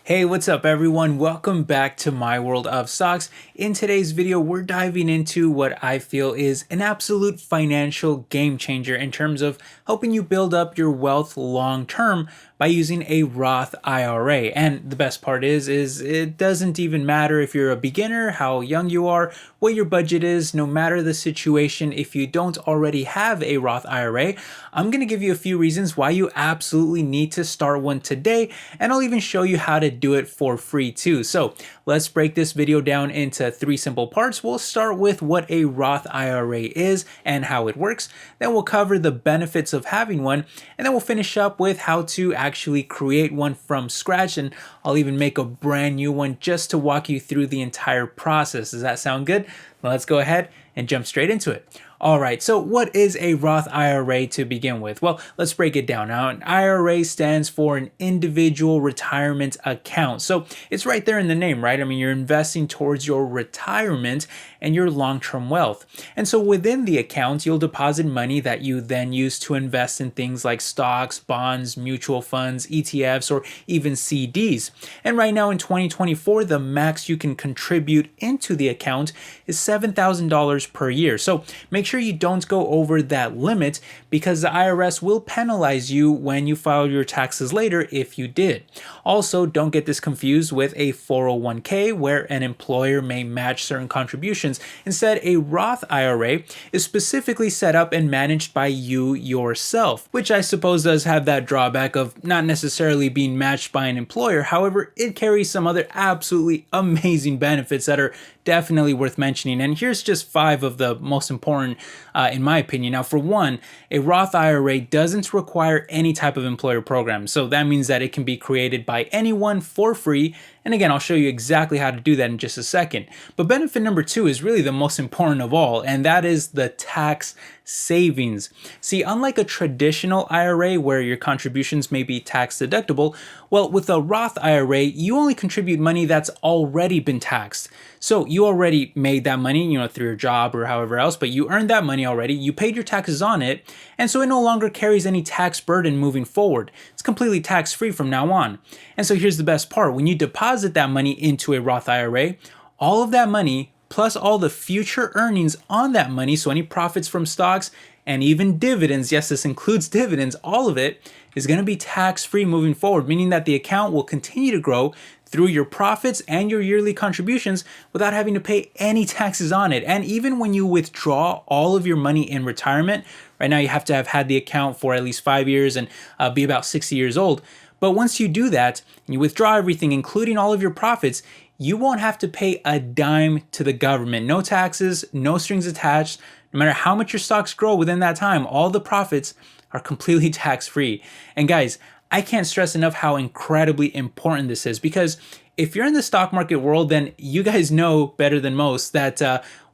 Hey, what's up everyone? Welcome back to my world of stocks. In today's video, we're diving into what I feel is an absolute financial game changer in terms of helping you build up your wealth long term by using a Roth IRA. And the best part is it doesn't even matter if you're a beginner, how young you are, what your budget is, no matter the situation. If you don't already have a Roth IRA, I'm going to give you a few reasons why you absolutely need to start one today, and I'll even show you how to do it for free too. So let's break this video down into three simple parts. We'll start with what a Roth IRA is and how it works. Then we'll cover the benefits of having one, and then we'll finish up with how to actually create one from scratch, and I'll even make a brand new one just to walk you through the entire process. Does that sound good? Well, let's go ahead and jump straight into it. All right, so what is a Roth IRA to begin with? Well, let's break it down. Now, an IRA stands for an individual retirement account. So it's right there in the name, right? I mean, you're investing towards your retirement and your long-term wealth. And so within the account, you'll deposit money that you then use to invest in things like stocks, bonds, mutual funds, ETFs, or even CDs. And right now in 2024, the max you can contribute into the account is $7,000 per year. So make sure you don't go over that limit, because the IRS will penalize you when you file your taxes later if you did. Also, don't get this confused with a 401k where an employer may match certain contributions. Instead, a Roth IRA is specifically set up and managed by you yourself, which I suppose does have that drawback of not necessarily being matched by an employer. However, it carries some other absolutely amazing benefits that are definitely worth mentioning. And here's just 5 of the most important in my opinion. Now, for one, a Roth IRA doesn't require any type of employer program. So that means that it can be created by anyone for free. And again, I'll show you exactly how to do that in just a second. But benefit number 2 is really the most important of all, and that is the tax savings. See, unlike a traditional IRA where your contributions may be tax deductible, well, with a Roth IRA, you only contribute money that's already been taxed. So you already made that money, through your job or however else, but you earned that money already, you paid your taxes on it, and so it no longer carries any tax burden moving forward. It's completely tax-free from now on. And so here's the best part. When you deposit that money into a Roth IRA, all of that money plus all the future earnings on that money, so any profits from stocks and even dividends, yes, this includes dividends, all of it is going to be tax-free moving forward, meaning that the account will continue to grow through your profits and your yearly contributions without having to pay any taxes on it. And even when you withdraw all of your money in retirement, right now you have to have had the account for at least 5 years and be about 60 years old. But once you do that, and you withdraw everything, including all of your profits, you won't have to pay a dime to the government. No taxes, no strings attached. No matter how much your stocks grow within that time, all the profits are completely tax-free. And guys, I can't stress enough how incredibly important this is, because if you're in the stock market world, then you guys know better than most that,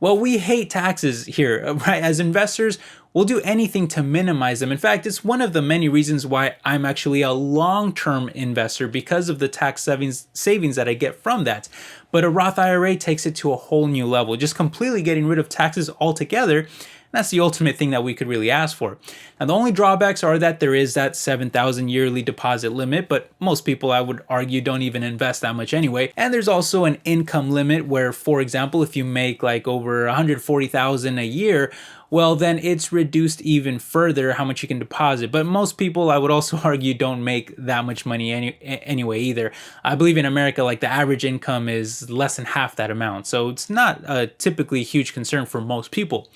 well, we hate taxes here, right? As investors, we'll do anything to minimize them. In fact, it's one of the many reasons why I'm actually a long-term investor, because of the tax savings that I get from that. But a Roth IRA takes it to a whole new level, just completely getting rid of taxes altogether. That's the ultimate thing that we could really ask for. Now, the only drawbacks are that there is that $7,000 yearly deposit limit, but most people, I would argue, don't even invest that much anyway. And there's also an income limit where, for example, if you make like over $140,000 a year, well, then it's reduced even further how much you can deposit. But most people, I would also argue, don't make that much money anyway either. I believe in America, like the average income is less than half that amount. So it's not a typically huge concern for most people.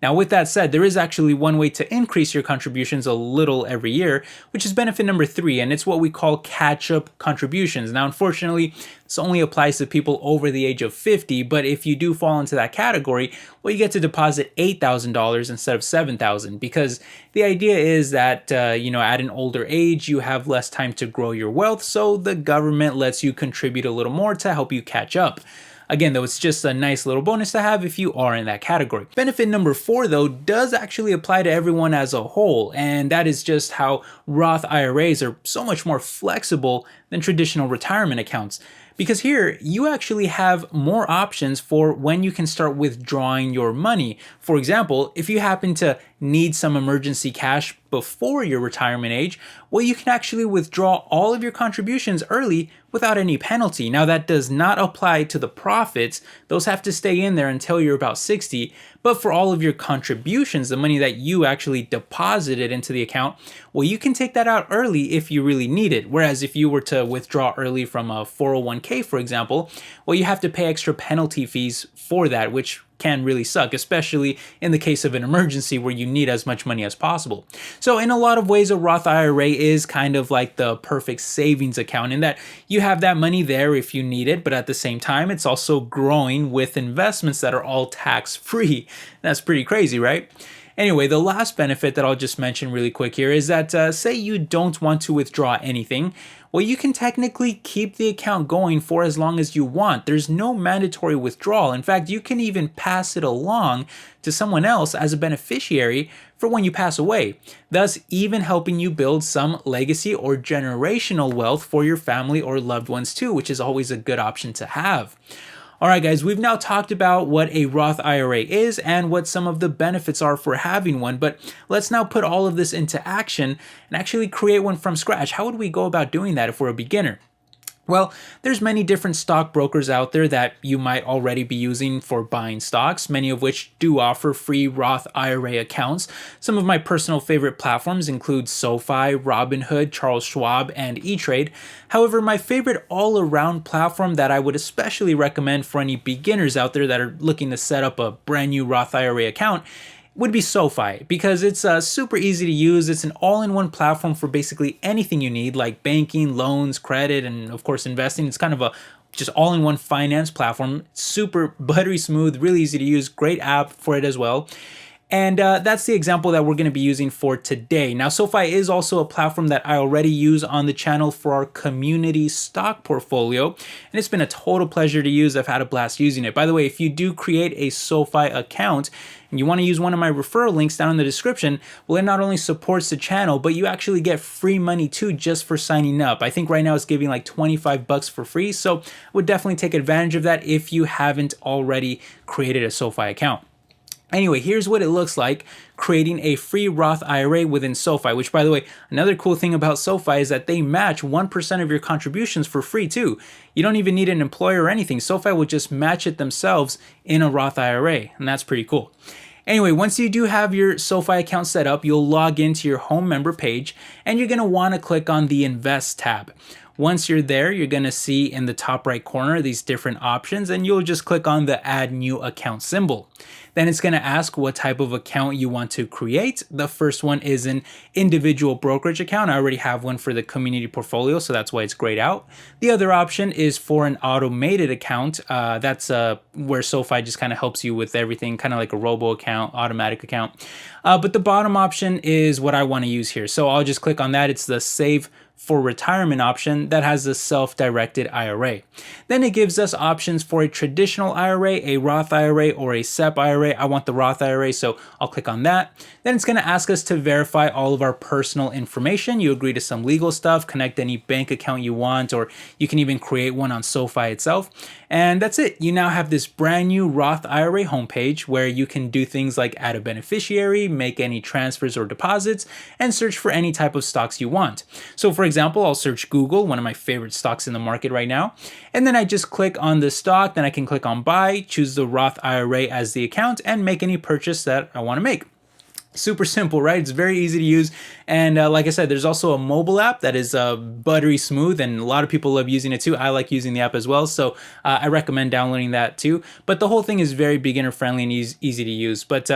Now, with that said, there is actually one way to increase your contributions a little every year, which is benefit number 3, and it's what we call catch-up contributions. Now, unfortunately, this only applies to people over the age of 50, but if you do fall into that category, well, you get to deposit $8,000 instead of $7,000, because the idea is that, at an older age, you have less time to grow your wealth, so the government lets you contribute a little more to help you catch up. Again, though, it's just a nice little bonus to have if you are in that category. Benefit number 4, though, does actually apply to everyone as a whole, and that is just how Roth IRAs are so much more flexible than traditional retirement accounts. Because here, you actually have more options for when you can start withdrawing your money. For example, if you happen to need some emergency cash before your retirement age, well, you can actually withdraw all of your contributions early without any penalty. Now, that does not apply to the profits. Those have to stay in there until you're about 60. But for all of your contributions, the money that you actually deposited into the account, well, you can take that out early if you really need it. Whereas if you were to withdraw early from a 401k, for example, well, you have to pay extra penalty fees for that, which can really suck, especially in the case of an emergency where you need as much money as possible. So in a lot of ways, a Roth IRA is kind of like the perfect savings account in that you have that money there if you need it, but at the same time, it's also growing with investments that are all tax-free. That's pretty crazy, right? Anyway, the last benefit that I'll just mention really quick here is that say you don't want to withdraw anything, well, you can technically keep the account going for as long as you want. There's no mandatory withdrawal. In fact, you can even pass it along to someone else as a beneficiary for when you pass away, thus even helping you build some legacy or generational wealth for your family or loved ones too, which is always a good option to have. All right, guys, we've now talked about what a Roth IRA is and what some of the benefits are for having one, but let's now put all of this into action and actually create one from scratch. How would we go about doing that if we're a beginner? Well, there's many different stockbrokers out there that you might already be using for buying stocks, many of which do offer free Roth IRA accounts. Some of my personal favorite platforms include SoFi, Robinhood, Charles Schwab, and E-Trade. However, my favorite all-around platform that I would especially recommend for any beginners out there that are looking to set up a brand new Roth IRA account would be SoFi, because it's super easy to use. It's an all-in-one platform for basically anything you need, like banking, loans, credit, and of course investing. It's kind of a just all-in-one finance platform. Super buttery smooth, really easy to use, great app for it as well. And that's the example that we're going to be using for today. Now, SoFi is also a platform that I already use on the channel for our community stock portfolio, and it's been a total pleasure to use. I've had a blast using it. By the way, if you do create a SoFi account and you want to use one of my referral links down in the description, well, it not only supports the channel, but you actually get free money too just for signing up. I think right now it's giving like 25 bucks for free, so I would definitely take advantage of that if you haven't already created a SoFi account. Anyway, here's what it looks like creating a free Roth IRA within SoFi, which, by the way, another cool thing about SoFi is that they match 1% of your contributions for free too. You don't even need an employer or anything. SoFi will just match it themselves in a Roth IRA, and that's pretty cool. Anyway, once you do have your SoFi account set up, you'll log into your home member page, and you're going to want to click on the Invest tab. Once you're there, you're going to see in the top right corner these different options, and you'll just click on the Add New Account symbol. Then it's going to ask what type of account you want to create. The first one is an individual brokerage account. I already have one for the community portfolio, so that's why it's grayed out. The other option is for an automated account. That's where SoFi just kind of helps you with everything, kind of like a robo account, automatic account. But the bottom option is what I want to use here. So I'll just click on that. It's the Save for Retirement option that has the self-directed IRA. Then it gives us options for a traditional IRA, a Roth IRA, or a SEP IRA. I want the Roth IRA, so I'll click on that. Then it's going to ask us to verify all of our personal information. You agree to some legal stuff, connect any bank account you want, or you can even create one on SoFi itself. And that's it. You now have this brand new Roth IRA homepage where you can do things like add a beneficiary, make any transfers or deposits, and search for any type of stocks you want. So for example, I'll search Google, one of my favorite stocks in the market right now, and then I just click on the stock, then I can click on buy, choose the Roth IRA as the account, and make any purchase that I want to make. Super simple, right? It's very easy to use. And like I said, there's also a mobile app that is buttery smooth, and a lot of people love using it too. I like using the app as well, so I recommend downloading that too. But the whole thing is very beginner friendly and easy to use. But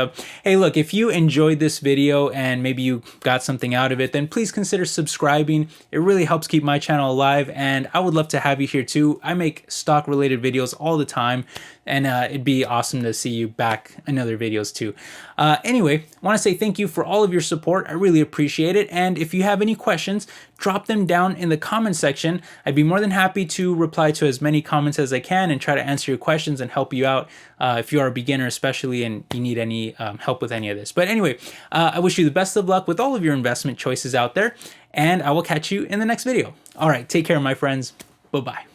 hey, look, if you enjoyed this video and maybe you got something out of it, then please consider subscribing. It really helps keep my channel alive, and I would love to have you here too. I make stock related videos all the time, and it'd be awesome to see you back in other videos too. Anyway, I want to say thank you for all of your support. I really appreciate it. And if you have any questions, drop them down in the comment section. I'd be more than happy to reply to as many comments as I can and try to answer your questions and help you out if you are a beginner especially and you need any help with any of this. But anyway, I wish you the best of luck with all of your investment choices out there, and I will catch you in the next video. All right, take care, my friends. Bye-bye.